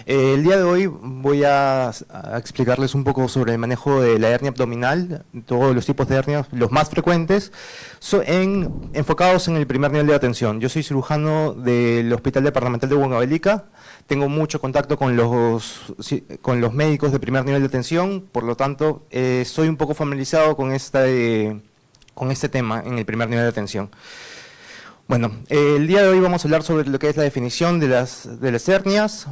El día de hoy voy a explicarles un poco sobre el manejo de la hernia abdominal, todos los tipos de hernias, los más frecuentes, enfocados en el primer nivel de atención. Yo soy cirujano del Hospital Departamental de Huancavelica, tengo mucho contacto con los médicos de primer nivel de atención, por lo tanto, soy un poco familiarizado con este tema en el primer nivel de atención. Bueno, el día de hoy vamos a hablar sobre lo que es la definición de las hernias.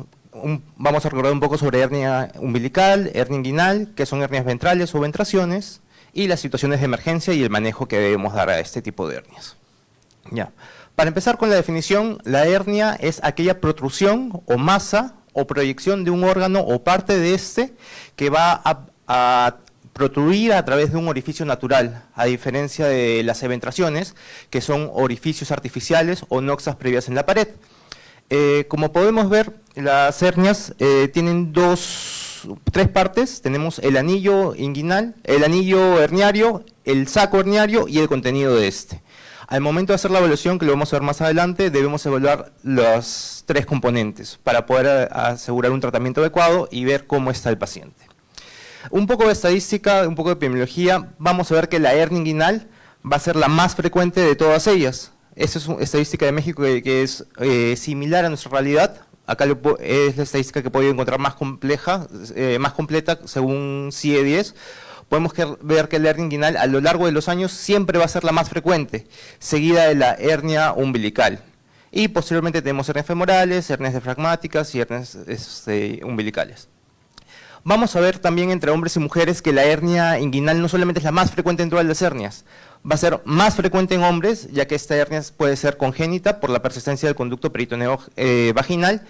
Vamos a recordar un poco sobre hernia umbilical, hernia inguinal, que son hernias ventrales o ventraciones, y las situaciones de emergencia y el manejo que debemos dar a este tipo de hernias. Ya. Para empezar con la definición, la hernia es aquella protrusión o masa o proyección de un órgano o parte de este que va a protruir a través de un orificio natural, a diferencia de las eventraciones, que son orificios artificiales o noxas previas en la pared. Como podemos ver, las hernias tienen tres partes. Tenemos el anillo inguinal, el anillo herniario, el saco herniario y el contenido de este. Al momento de hacer la evaluación, que lo vamos a ver más adelante, debemos evaluar los tres componentes para poder asegurar un tratamiento adecuado y ver cómo está el paciente. Un poco de estadística, un poco de epidemiología, vamos a ver que la hernia inguinal va a ser la más frecuente de todas ellas. Esta es una estadística de México que es similar a nuestra realidad. Acá es la estadística que he podido encontrar más compleja, más completa según CIE-10. Podemos ver que la hernia inguinal a lo largo de los años siempre va a ser la más frecuente, seguida de la hernia umbilical. Y posteriormente tenemos hernias femorales, hernias diafragmáticas y hernias umbilicales. Vamos a ver también entre hombres y mujeres que la hernia inguinal no solamente es la más frecuente en todas las hernias, va a ser más frecuente en hombres, ya que esta hernia puede ser congénita por la persistencia del conducto peritoneo vaginal,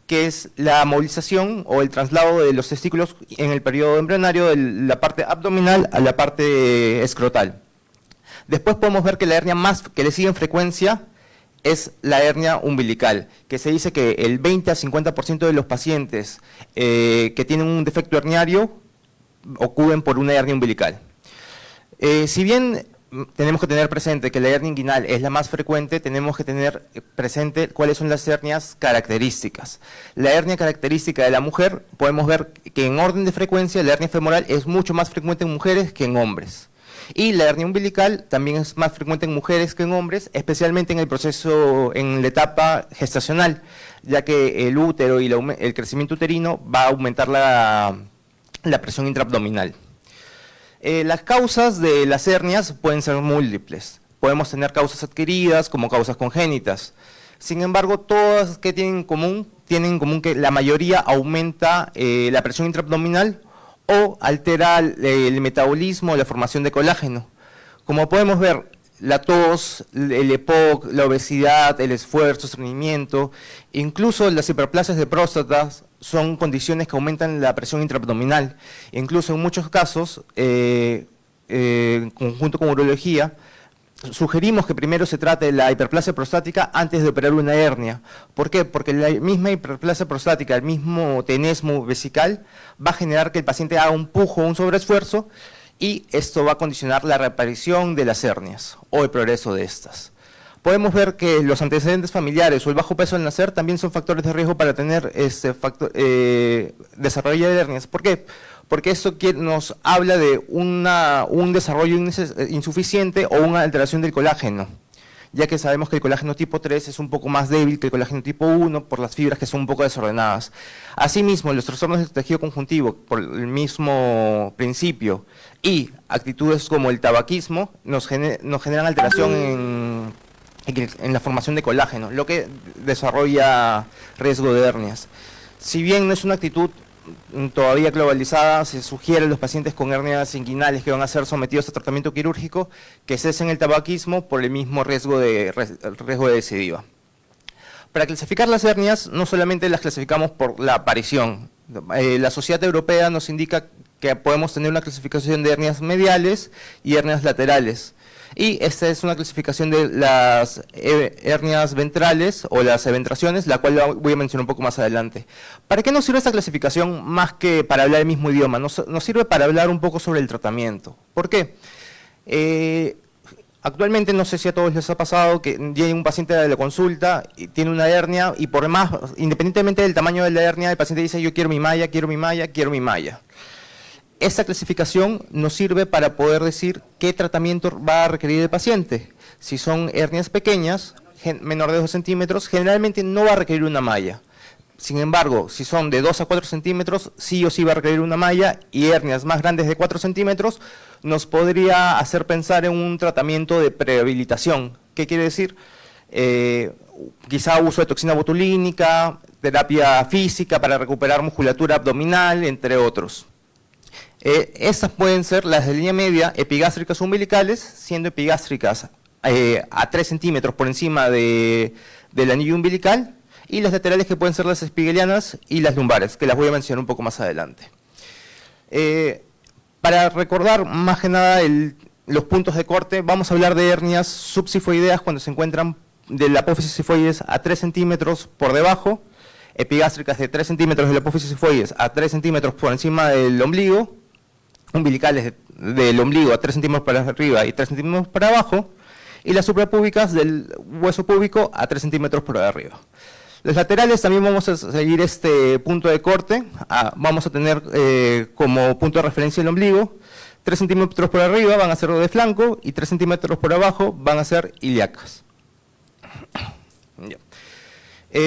que es la movilización o el traslado de los testículos en el periodo embrionario de la parte abdominal a la parte escrotal. Después podemos ver que la hernia más que le sigue en frecuencia es la hernia umbilical, que se dice que el 20 a 50% de los pacientes que tienen un defecto herniario ocurren por una hernia umbilical. Si bien tenemos que tener presente que la hernia inguinal es la más frecuente, tenemos que tener presente cuáles son las hernias características. La hernia característica de la mujer, podemos ver que en orden de frecuencia la hernia femoral es mucho más frecuente en mujeres que en hombres. Y la hernia umbilical también es más frecuente en mujeres que en hombres, especialmente en el proceso, en la etapa gestacional, ya que el útero y el crecimiento uterino va a aumentar la presión intraabdominal. Las causas de las hernias pueden ser múltiples. Podemos tener causas adquiridas como causas congénitas. Sin embargo, todas que tienen en común que la mayoría aumenta la presión intraabdominal o altera el metabolismo o la formación de colágeno. Como podemos ver, la tos, el EPOC, la obesidad, el esfuerzo, estreñimiento, incluso las hiperplasias de próstata son condiciones que aumentan la presión intraabdominal. Incluso en muchos casos, en conjunto con urología, sugerimos que primero se trate la hiperplasia prostática antes de operar una hernia. ¿Por qué? Porque la misma hiperplasia prostática, el mismo tenesmo vesical, va a generar que el paciente haga un pujo o un sobreesfuerzo y esto va a condicionar la reaparición de las hernias o el progreso de estas. Podemos ver que los antecedentes familiares o el bajo peso al nacer también son factores de riesgo para tener desarrollo de hernias. ¿Por qué? Porque esto nos habla de un desarrollo insuficiente o una alteración del colágeno, ya que sabemos que el colágeno tipo 3 es un poco más débil que el colágeno tipo 1 por las fibras que son un poco desordenadas. Asimismo, los trastornos del tejido conjuntivo, por el mismo principio, y actitudes como el tabaquismo, nos generan alteración en la formación de colágeno, lo que desarrolla riesgo de hernias. Si bien no es una actitud todavía globalizada, se sugiere a los pacientes con hernias inguinales que van a ser sometidos a tratamiento quirúrgico que cesen el tabaquismo por el mismo riesgo de recidiva. Para clasificar las hernias, no solamente las clasificamos por la aparición. La Sociedad Europea nos indica que podemos tener una clasificación de hernias mediales y hernias laterales. Y esta es una clasificación de las hernias ventrales o las eventraciones, la cual voy a mencionar un poco más adelante. ¿Para qué nos sirve esta clasificación más que para hablar el mismo idioma? Nos sirve para hablar un poco sobre el tratamiento. ¿Por qué? Actualmente, no sé si a todos les ha pasado que llega un paciente de la consulta y tiene una hernia y por más, independientemente del tamaño de la hernia, el paciente dice yo quiero mi malla, quiero mi malla, quiero mi malla. Esta clasificación nos sirve para poder decir qué tratamiento va a requerir el paciente. Si son hernias pequeñas, menor de 2 centímetros, generalmente no va a requerir una malla. Sin embargo, si son de 2 a 4 centímetros, sí o sí va a requerir una malla, y hernias más grandes de 4 centímetros nos podría hacer pensar en un tratamiento de prehabilitación. ¿Qué quiere decir? Quizá uso de toxina botulínica, terapia física para recuperar musculatura abdominal, entre otros. Estas pueden ser las de línea media, epigástricas umbilicales, siendo epigástricas a 3 centímetros por encima del anillo umbilical, y las laterales que pueden ser las espigelianas y las lumbares, que las voy a mencionar un poco más adelante. Para recordar más que nada los puntos de corte, vamos a hablar de hernias subsifoideas cuando se encuentran de la apófisis sifoides a 3 centímetros por debajo, epigástricas de 3 centímetros de la apófisis sifoides a 3 centímetros por encima del ombligo, umbilicales del ombligo a 3 centímetros para arriba y 3 centímetros para abajo, y las suprapúbicas del hueso púbico a 3 centímetros por arriba. Los laterales también vamos a seguir este punto de corte, vamos a tener como punto de referencia el ombligo, 3 centímetros por arriba van a ser de flanco y 3 centímetros por abajo van a ser ilíacas.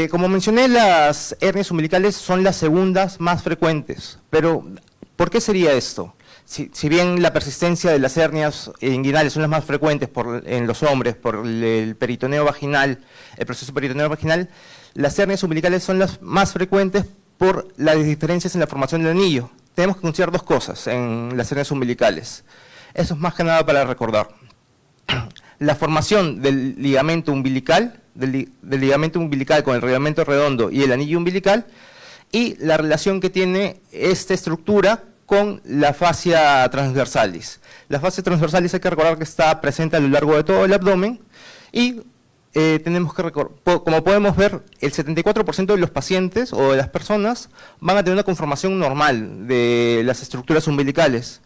Como mencioné, las hernias umbilicales son las segundas más frecuentes, pero ¿por qué sería esto? Si bien la persistencia de las hernias inguinales son las más frecuentes en los hombres por el peritoneo vaginal, el proceso peritoneo vaginal, las hernias umbilicales son las más frecuentes por las diferencias en la formación del anillo. Tenemos que considerar dos cosas en las hernias umbilicales. Eso es más que nada para recordar. La formación del ligamento umbilical, del ligamento umbilical con el ligamento redondo y el anillo umbilical, y la relación que tiene esta estructura con la fascia transversalis. La fascia transversalis hay que recordar que está presente a lo largo de todo el abdomen, y tenemos que recordar, como podemos ver, el 74% de los pacientes o de las personas van a tener una conformación normal de las estructuras umbilicales.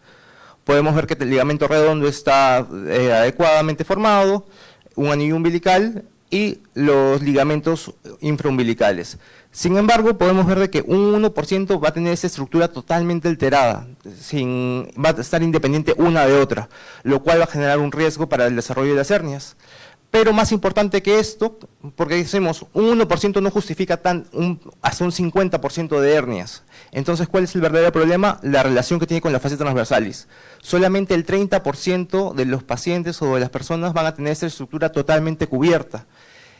Podemos ver que el ligamento redondo está adecuadamente formado, un anillo umbilical y los ligamentos infraumbilicales. Sin embargo, podemos ver de que un 1% va a tener esa estructura totalmente alterada, va a estar independiente una de otra, lo cual va a generar un riesgo para el desarrollo de las hernias. Pero más importante que esto, porque decimos un 1% no justifica hasta un 50% de hernias. Entonces, ¿cuál es el verdadero problema? La relación que tiene con la fascia transversalis. Solamente el 30% de los pacientes o de las personas van a tener esta estructura totalmente cubierta.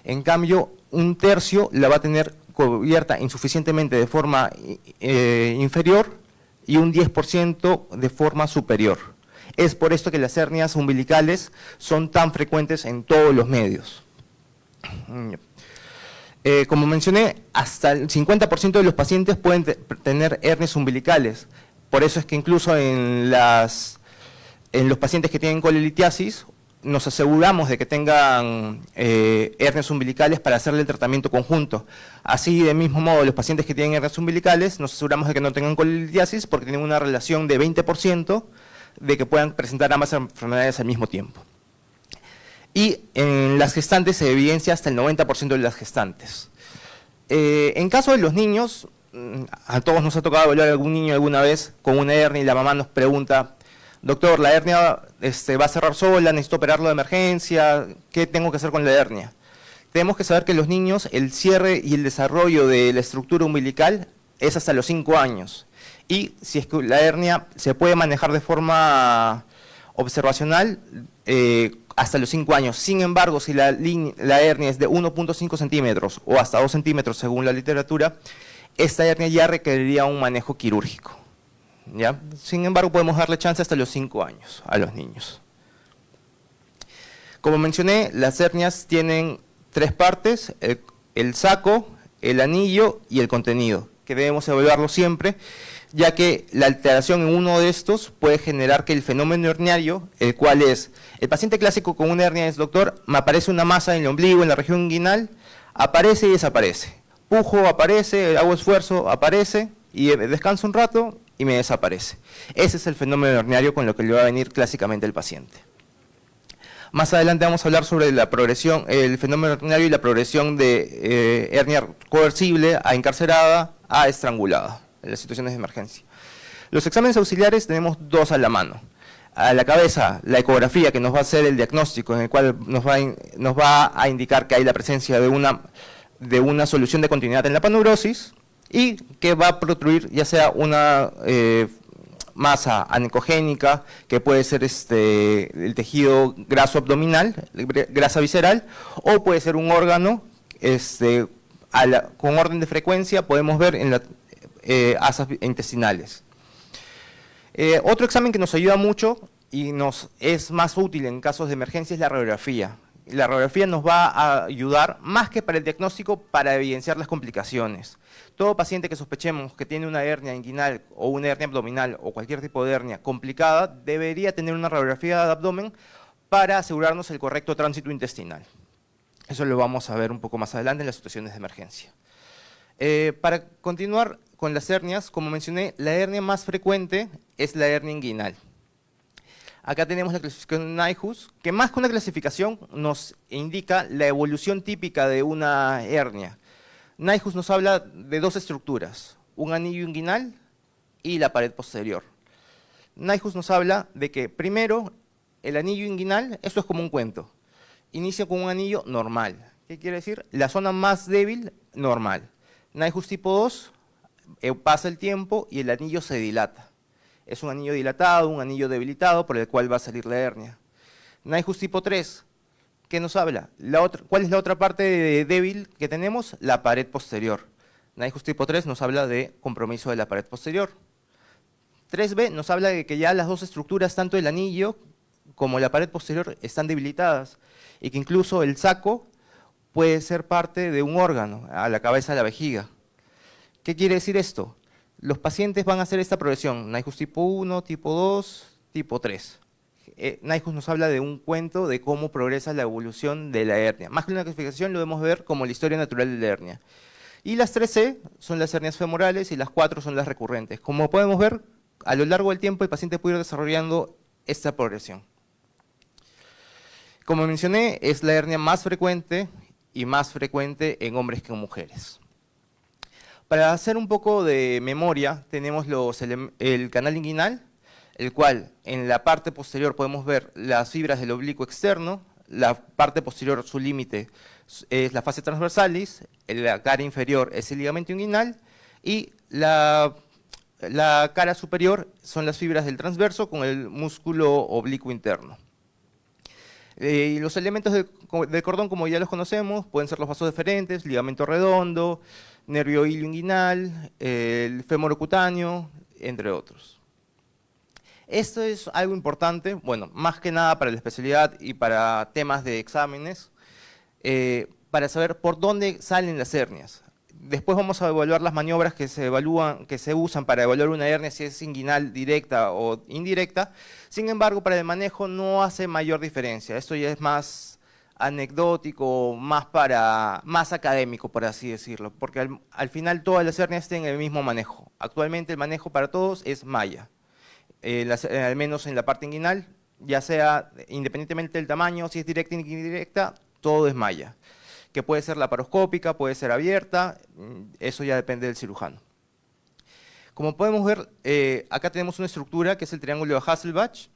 En cambio, un tercio la va a tener cubierta insuficientemente de forma inferior y un 10% de forma superior. Es por esto que las hernias umbilicales son tan frecuentes en todos los medios. Como mencioné, hasta el 50% de los pacientes pueden tener hernias umbilicales. Por eso es que incluso en los pacientes que tienen colelitiasis, nos aseguramos de que tengan hernias umbilicales para hacerle el tratamiento conjunto. Así, de mismo modo, los pacientes que tienen hernias umbilicales, nos aseguramos de que no tengan colelitiasis porque tienen una relación de 20% de que puedan presentar ambas enfermedades al mismo tiempo. Y en las gestantes se evidencia hasta el 90% de las gestantes. En caso de los niños, a todos nos ha tocado hablar algún niño alguna vez con una hernia y la mamá nos pregunta: doctor, la hernia va a cerrar sola, necesito operarlo de emergencia, ¿qué tengo que hacer con la hernia? Tenemos que saber que los niños, el cierre y el desarrollo de la estructura umbilical es hasta los 5 años. Y si es que la hernia se puede manejar de forma observacional hasta los 5 años. Sin embargo, si la hernia es de 1.5 centímetros o hasta 2 centímetros según la literatura, esta hernia ya requeriría un manejo quirúrgico, ¿ya? Sin embargo, podemos darle chance hasta los 5 años a los niños. Como mencioné, las hernias tienen 3 partes: el saco, el anillo y el contenido, que debemos evaluarlo siempre, ya que la alteración en uno de estos puede generar que el fenómeno herniario, el cual es, el paciente clásico con una hernia es: doctor, me aparece una masa en el ombligo, en la región inguinal, aparece y desaparece. Pujo, aparece, hago esfuerzo, aparece, y descanso un rato y me desaparece. Ese es el fenómeno herniario con lo que le va a venir clásicamente el paciente. Más adelante vamos a hablar sobre la progresión, el fenómeno ordinario y la progresión de hernia coercible a encarcerada a estrangulada en las situaciones de emergencia. Los exámenes auxiliares tenemos dos a la mano. A la cabeza, la ecografía, que nos va a hacer el diagnóstico, en el cual nos va a indicar que hay la presencia de una solución de continuidad en la paneurosis y que va a protruir ya sea una masa anecogénica, que puede ser el tejido graso abdominal, grasa visceral, o puede ser un órgano con orden de frecuencia, podemos ver en las asas intestinales. Otro examen que nos ayuda mucho y nos es más útil en casos de emergencia es la radiografía. La radiografía nos va a ayudar más que para el diagnóstico, para evidenciar las complicaciones. Todo paciente que sospechemos que tiene una hernia inguinal o una hernia abdominal o cualquier tipo de hernia complicada debería tener una radiografía de abdomen para asegurarnos el correcto tránsito intestinal. Eso lo vamos a ver un poco más adelante en las situaciones de emergencia. Para continuar con las hernias, como mencioné, la hernia más frecuente es la hernia inguinal. Acá tenemos la clasificación de Nyhus, que más que una clasificación nos indica la evolución típica de una hernia. Nyhus nos habla de dos estructuras, un anillo inguinal y la pared posterior. Nyhus nos habla de que primero el anillo inguinal, esto es como un cuento, inicia con un anillo normal. ¿Qué quiere decir? La zona más débil, normal. Nyhus tipo 2, pasa el tiempo y el anillo se dilata. Es un anillo dilatado, un anillo debilitado por el cual va a salir la hernia. Nyhus tipo 3, ¿qué nos habla? ¿Cuál es la otra parte débil que tenemos? La pared posterior. Nyhus tipo 3 nos habla de compromiso de la pared posterior. 3B nos habla de que ya las dos estructuras, tanto el anillo como la pared posterior, están debilitadas y que incluso el saco puede ser parte de un órgano, a la cabeza de la vejiga. ¿Qué quiere decir esto? Los pacientes van a hacer esta progresión, Nyhus tipo 1, tipo 2, tipo 3. Nyhus nos habla de un cuento de cómo progresa la evolución de la hernia. Más que una clasificación, lo debemos ver como la historia natural de la hernia. Y las 3C son las hernias femorales y las 4 son las recurrentes. Como podemos ver, a lo largo del tiempo el paciente puede ir desarrollando esta progresión. Como mencioné, es la hernia más frecuente y más frecuente en hombres que en mujeres. Para hacer un poco de memoria, tenemos el canal inguinal, el cual en la parte posterior podemos ver las fibras del oblicuo externo, la parte posterior, su límite, es la fascia transversalis, la cara inferior es el ligamento inguinal y la cara superior son las fibras del transverso con el músculo oblicuo interno. Y los elementos del cordón, como ya los conocemos, pueden ser los vasos deferentes, ligamento redondo, nervio ilio inguinal, el fémoro cutáneo, entre otros. Esto es algo importante, bueno, más que nada para la especialidad y para temas de exámenes, para saber por dónde salen las hernias. Después vamos a evaluar las maniobras que se usan para evaluar una hernia, si es inguinal directa o indirecta. Sin embargo, para el manejo no hace mayor diferencia. Esto ya es más anecdótico, más académico, por así decirlo, porque al final todas las hernias tienen el mismo manejo. Actualmente el manejo para todos es malla, al menos en la parte inguinal, ya sea independientemente del tamaño, si es directa o indirecta, todo es malla, que puede ser laparoscópica, puede ser abierta, eso ya depende del cirujano. Como podemos ver, acá tenemos una estructura que es el triángulo de Hasselbalch,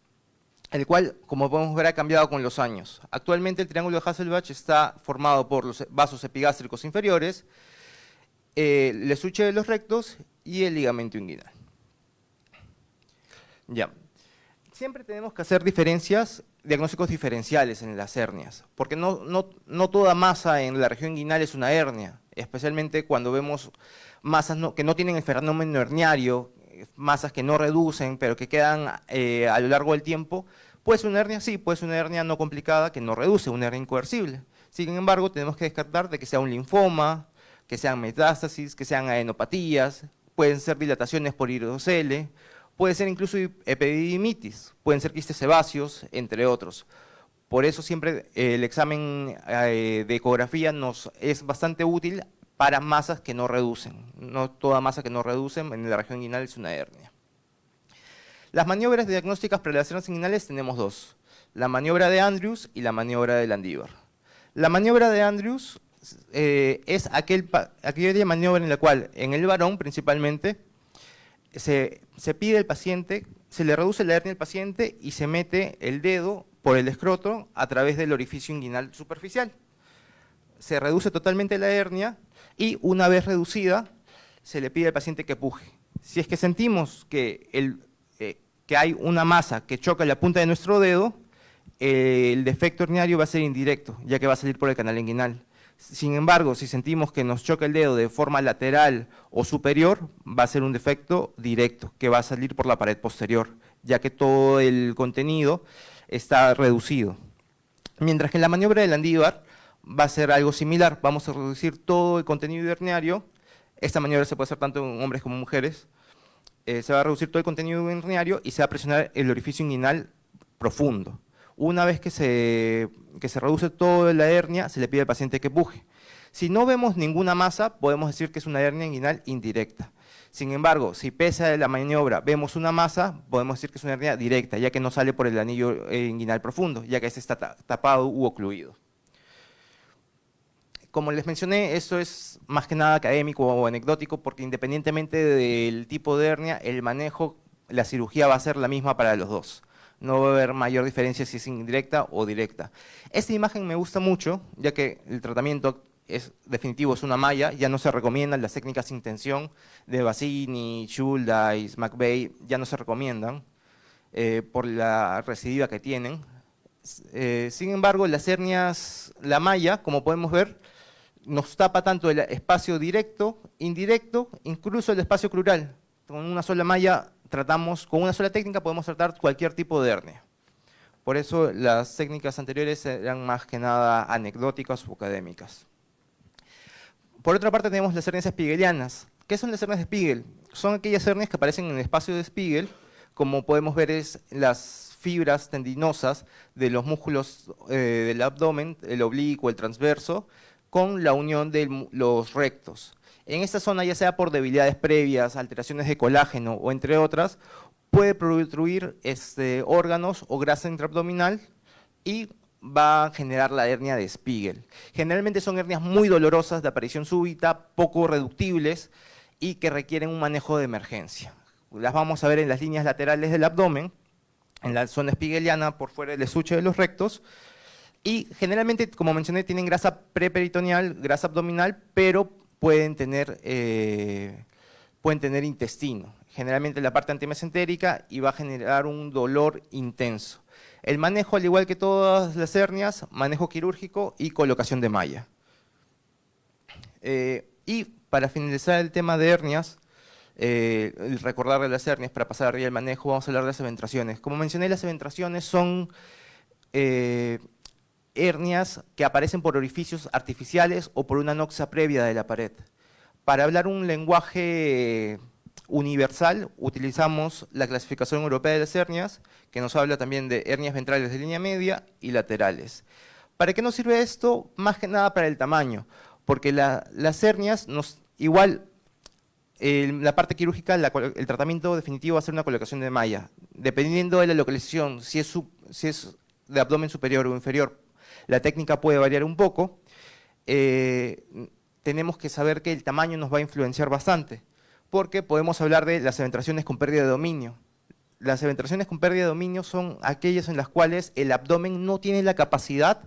el cual, como podemos ver, ha cambiado con los años. Actualmente el triángulo de Hasselbalch está formado por los vasos epigástricos inferiores, el estuche de los rectos y el ligamento inguinal. Ya. Siempre tenemos que hacer diagnósticos diferenciales en las hernias, porque no toda masa en la región inguinal es una hernia, especialmente cuando vemos masas que no tienen el fenómeno herniario, masas que no reducen, pero que quedan a lo largo del tiempo. ¿Puede ser una hernia? Sí, puede ser una hernia no complicada que no reduce, una hernia incoercible. Sin embargo, tenemos que descartar de que sea un linfoma, que sean metástasis, que sean adenopatías, pueden ser dilataciones por hidrocele, puede ser incluso epididimitis, pueden ser quistes sebáceos, entre otros. Por eso siempre el examen de ecografía nos es bastante útil para masas que no reducen. No toda masa que no reducen en la región inguinal es una hernia. Las maniobras diagnósticas para las hernias inguinales tenemos dos. la maniobra de Andrews y la maniobra de Landívar. La maniobra de Andrews es aquella maniobra en la cual, en el varón principalmente, se pide al paciente, se le reduce la hernia al paciente y se mete el dedo por el escroto a través del orificio inguinal superficial. Se reduce totalmente la hernia y una vez reducida, se le pide al paciente que puje. Si es que sentimos que hay una masa que choca la punta de nuestro dedo, el defecto herniario va a ser indirecto, ya que va a salir por el canal inguinal. Sin embargo, si sentimos que nos choca el dedo de forma lateral o superior, va a ser un defecto directo, que va a salir por la pared posterior, ya que todo el contenido está reducido. Mientras que en la maniobra de Landívar va a ser algo similar, vamos a reducir todo el contenido herniario. Esta maniobra se puede hacer tanto en hombres como en mujeres. Se va a reducir todo el contenido herniario y se va a presionar el orificio inguinal profundo. Una vez que se reduce toda la hernia, se le pide al paciente que puje. Si no vemos ninguna masa, podemos decir que es una hernia inguinal indirecta. Sin embargo, si pese a la maniobra vemos una masa, podemos decir que es una hernia directa, ya que no sale por el anillo inguinal profundo, ya que ese está tapado u ocluido. Como les mencioné, esto es más que nada académico o anecdótico, porque independientemente del tipo de hernia, el manejo, la cirugía va a ser la misma para los dos. No va a haber mayor diferencia si es indirecta o directa. Esta imagen me gusta mucho, ya que el tratamiento es definitivo, es una malla, ya no se recomiendan las técnicas sin tensión de Bassini, Schuldeis, McVeigh, ya no se recomiendan por la recidiva que tienen. Sin embargo, las hernias, la malla, como podemos ver, nos tapa tanto el espacio directo, indirecto, incluso el espacio crural. Con una sola malla con una sola técnica podemos tratar cualquier tipo de hernia. Por eso las técnicas anteriores eran más que nada anecdóticas o académicas. Por otra parte tenemos las hernias spigelianas. ¿Qué son las hernias de Spiegel? Son aquellas hernias que aparecen en el espacio de Spiegel, como podemos ver es las fibras tendinosas de los músculos del abdomen, el oblicuo, el transverso, con la unión de los rectos. En esta zona, ya sea por debilidades previas, alteraciones de colágeno o entre otras, puede protruir órganos o grasa intraabdominal y va a generar la hernia de Spiegel. Generalmente son hernias muy dolorosas, de aparición súbita, poco reductibles y que requieren un manejo de emergencia. Las vamos a ver en las líneas laterales del abdomen, en la zona spigeliana por fuera del esuche de los rectos, y generalmente, como mencioné, tienen grasa preperitoneal, grasa abdominal, pero pueden tener intestino, generalmente la parte antimesentérica, y va a generar un dolor intenso. El manejo, al igual que todas las hernias, manejo quirúrgico y colocación de malla. Y para finalizar el tema de hernias, recordar de las hernias para pasar arriba al manejo, vamos a hablar de las eventraciones. Como mencioné, las eventraciones son hernias que aparecen por orificios artificiales o por una noxa previa de la pared. Para hablar un lenguaje universal, utilizamos la clasificación europea de las hernias, que nos habla también de hernias ventrales de línea media y laterales. ¿Para qué nos sirve esto? Más que nada para el tamaño, porque las hernias, la parte quirúrgica, el tratamiento definitivo va a ser una colocación de malla. Dependiendo de la localización, si es de abdomen superior o inferior, la técnica puede variar un poco. Tenemos que saber que el tamaño nos va a influenciar bastante, porque podemos hablar de las eventraciones con pérdida de dominio. Las eventraciones con pérdida de dominio son aquellas en las cuales el abdomen no tiene la capacidad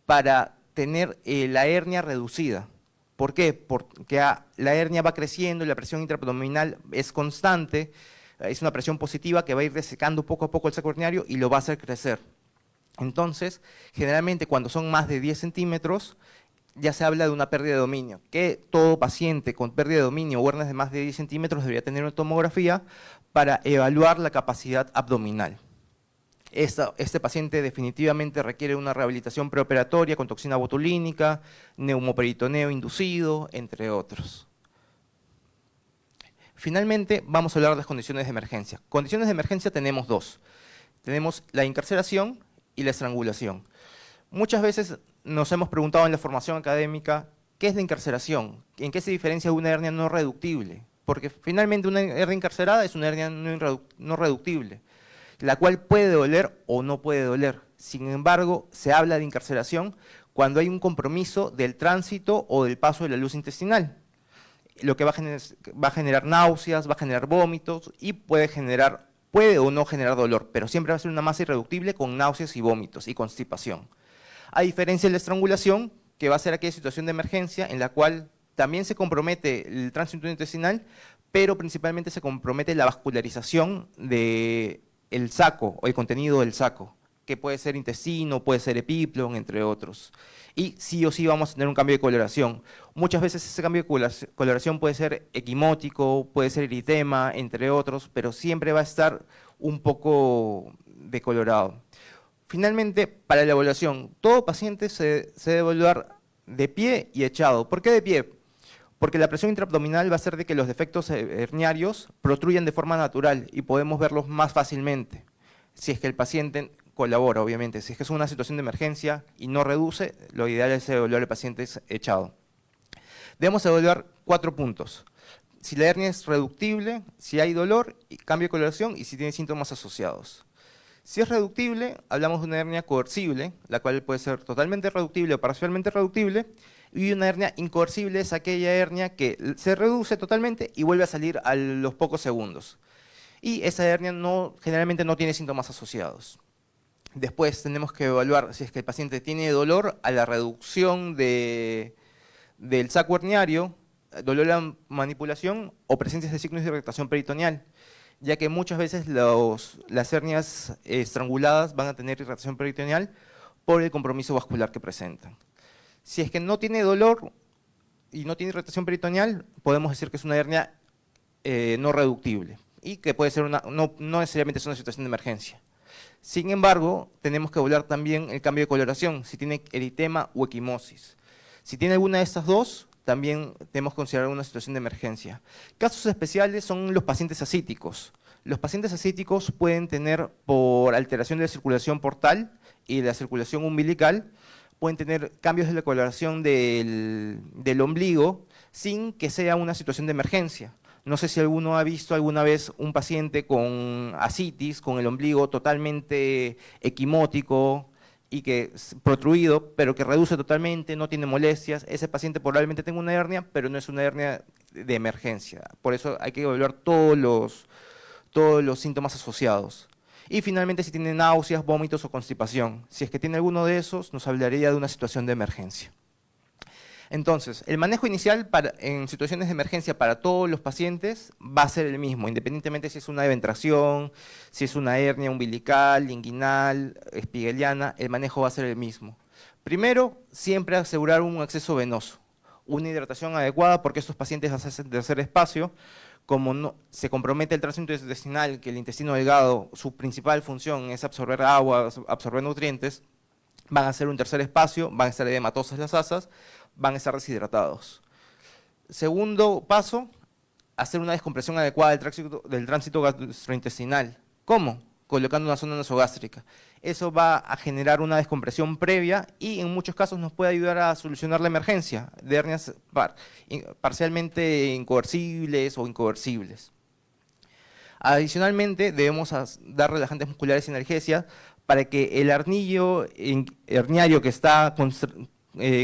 para tener la hernia reducida. ¿Por qué? Porque la hernia va creciendo y la presión intraabdominal es constante, es una presión positiva que va a ir desecando poco a poco el saco herniario y lo va a hacer crecer. Entonces, generalmente cuando son más de 10 centímetros, ya se habla de una pérdida de dominio, que todo paciente con pérdida de dominio o hernias de más de 10 centímetros debería tener una tomografía para evaluar la capacidad abdominal. Este paciente definitivamente requiere una rehabilitación preoperatoria con toxina botulínica, neumoperitoneo inducido, entre otros. Finalmente, vamos a hablar de las condiciones de emergencia. Condiciones de emergencia tenemos dos. Tenemos la incarceración y la estrangulación. Muchas veces nos hemos preguntado en la formación académica, ¿qué es la incarceración? ¿En qué se diferencia de una hernia no reductible? Porque finalmente una hernia incarcerada es una hernia no reductible. la cual puede doler o no puede doler. Sin embargo, se habla de incarceración cuando hay un compromiso del tránsito o del paso de la luz intestinal, lo que va a generar náuseas, va a generar vómitos y puede o no generar dolor, pero siempre va a ser una masa irreductible con náuseas y vómitos y constipación. A diferencia de la estrangulación, que va a ser aquella situación de emergencia en la cual también se compromete el tránsito intestinal, pero principalmente se compromete la vascularización del saco o el contenido del saco, que puede ser intestino, puede ser epíplon, entre otros. Y sí o sí vamos a tener un cambio de coloración. Muchas veces ese cambio de coloración puede ser equimótico, puede ser eritema, entre otros, pero siempre va a estar un poco decolorado. Finalmente, para la evaluación, todo paciente se debe evaluar de pie y echado. ¿Por qué de pie? Porque la presión intraabdominal va a hacer de que los defectos herniarios protruyan de forma natural y podemos verlos más fácilmente, si es que el paciente colabora, obviamente. Si es que es una situación de emergencia y no reduce, lo ideal es evaluar al paciente echado. Debemos evaluar 4 puntos. Si la hernia es reductible, si hay dolor, cambio de coloración y si tiene síntomas asociados. Si es reductible, hablamos de una hernia coercible, la cual puede ser totalmente reductible o parcialmente reductible, y una hernia incoercible es aquella hernia que se reduce totalmente y vuelve a salir a los pocos segundos. Y esa hernia generalmente no tiene síntomas asociados. Después tenemos que evaluar si es que el paciente tiene dolor a la reducción del saco herniario, dolor a la manipulación o presencia de signos de irritación peritoneal, ya que muchas veces las hernias estranguladas van a tener irritación peritoneal por el compromiso vascular que presentan. Si es que no tiene dolor y no tiene irritación peritoneal, podemos decir que es una hernia no reductible y que puede ser no necesariamente es una situación de emergencia. Sin embargo, tenemos que evaluar también el cambio de coloración, si tiene eritema o equimosis. Si tiene alguna de estas dos, también tenemos que considerar una situación de emergencia. Casos especiales son los pacientes ascíticos. Los pacientes ascíticos pueden tener, por alteración de la circulación portal y de la circulación umbilical, pueden tener cambios de la coloración del ombligo sin que sea una situación de emergencia. No sé si alguno ha visto alguna vez un paciente con ascitis, con el ombligo totalmente equimótico y que es protruido, pero que reduce totalmente, no tiene molestias. Ese paciente probablemente tenga una hernia, pero no es una hernia de emergencia. Por eso hay que evaluar todos los síntomas asociados. Y finalmente, si tiene náuseas, vómitos o constipación. Si es que tiene alguno de esos, nos hablaría de una situación de emergencia. Entonces, el manejo inicial en situaciones de emergencia para todos los pacientes va a ser el mismo, independientemente si es una eventración, si es una hernia umbilical, inguinal, espigueliana, el manejo va a ser el mismo. Primero, siempre asegurar un acceso venoso, una hidratación adecuada, porque estos pacientes hacen tercer espacio, como se compromete el tránsito intestinal, que el intestino delgado, su principal función es absorber agua, absorber nutrientes, van a hacer un tercer espacio, van a estar edematosas las asas, van a estar deshidratados. Segundo paso, hacer una descompresión adecuada del tránsito gastrointestinal. ¿Cómo? Colocando una sonda nasogástrica. Eso va a generar una descompresión previa y en muchos casos nos puede ayudar a solucionar la emergencia de hernias parcialmente incoercibles o incoercibles. Adicionalmente, debemos dar relajantes musculares y analgesia para que el arnillo herniario que está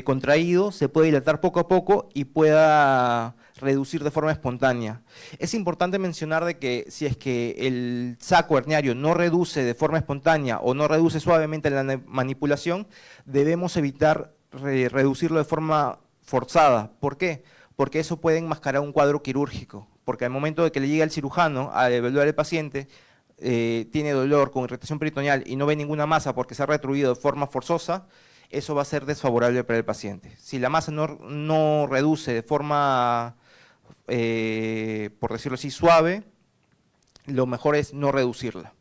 contraído se pueda dilatar poco a poco y pueda reducir de forma espontánea. Es importante mencionar de que si es que el saco herniario no reduce de forma espontánea o no reduce suavemente la manipulación, debemos evitar reducirlo de forma forzada. ¿Por qué? Porque eso puede enmascarar un cuadro quirúrgico, porque al momento de que le llegue al cirujano a evaluar al paciente, tiene dolor con irritación peritoneal y no ve ninguna masa porque se ha retruido de forma forzosa, eso va a ser desfavorable para el paciente. Si la masa no reduce de forma, por decirlo así, suave, lo mejor es no reducirla.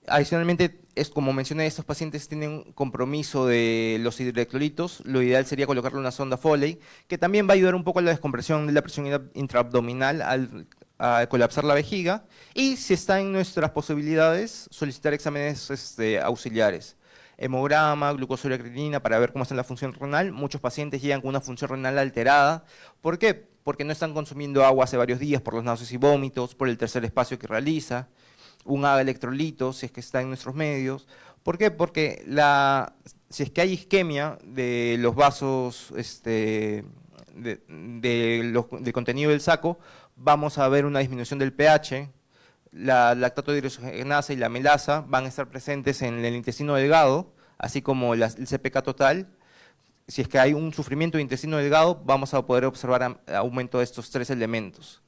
Adicionalmente, como mencioné, estos pacientes tienen compromiso de los hidroelectrolitos. Lo ideal sería colocarle una sonda Foley, que también va a ayudar un poco a la descompresión de la presión intraabdominal al colapsar la vejiga. Y si está en nuestras posibilidades, solicitar exámenes auxiliares. Hemograma, glucosuria creatinina para ver cómo está la función renal. Muchos pacientes llegan con una función renal alterada. ¿Por qué? Porque no están consumiendo agua hace varios días por los náuseas y vómitos, por el tercer espacio que realiza. un AGA electrolito, si es que está en nuestros medios. ¿Por qué? Porque si es que hay isquemia de los vasos, del contenido del saco, vamos a ver una disminución del pH, la lactato deshidrogenasa y la melasa van a estar presentes en el intestino delgado, así como el CPK total. Si es que hay un sufrimiento de intestino delgado, vamos a poder observar aumento de estos 3 elementos.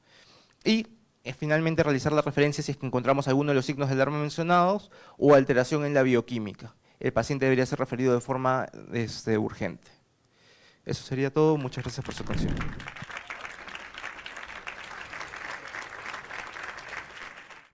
Y finalmente realizar la referencia si es que encontramos alguno de los signos de alarma mencionados o alteración en la bioquímica. El paciente debería ser referido de forma urgente. Eso sería todo. Muchas gracias por su atención.